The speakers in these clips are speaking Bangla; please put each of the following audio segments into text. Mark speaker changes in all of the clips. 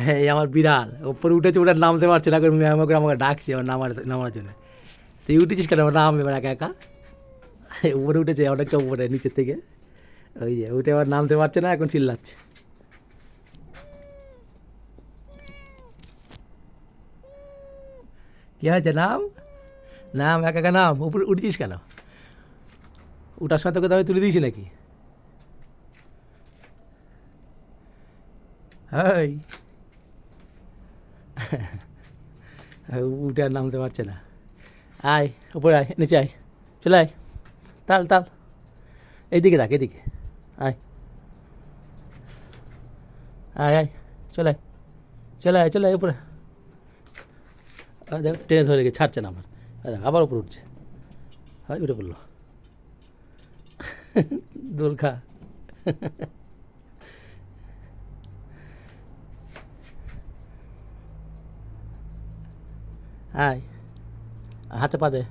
Speaker 1: হ্যাঁ এই আমার বিড়াল ওপরে উঠেছে, ওটার নামতে পারছে না, আমাকে আমাকে ডাকছে আমার নামার জন্য। তুই উঠেছিস কেন? নাম এবার একা একা উপরে উঠেছে অনেকটা উপরে নিচের থেকে, ওই যে উঠে আবার নামতে পারছে না, এখন চিল্লাচ্ছে। কী হয়েছে? নাম নাম একা একা নাম, উপরে উঠেছিস কেন? উঠার সাথে তোকে তো আমি তুলে দিয়েছি নাকি? হাই উঠে আর নামতে পারছে না। আয় উপরে আয়, নিচে আয়, চলে আয়, তাল তাল, এইদিকে রাখ, এদিকে আয়, আয় আয়, চলে আয়, চলে আয়, চলে আয় উপরে। দেখ টেনে ধরে রেখে ছাড়ছে না আমার, দেখ আবার উপরে উঠছে, হয় উঠে পড়লো। দোল খা। আয়, হাতে পা দে,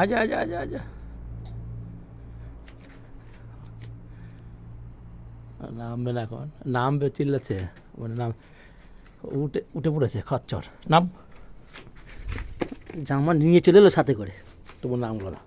Speaker 1: আজা আজা আজা আজা। নামবে না এখন, নামবে, চিল্লাচ্ছে মানে নাম, উঠে উঠে পড়েছে খচ্চর। নাম, জামা নিয়ে চলে এলো সাথে করে, তবু নামগুলো না।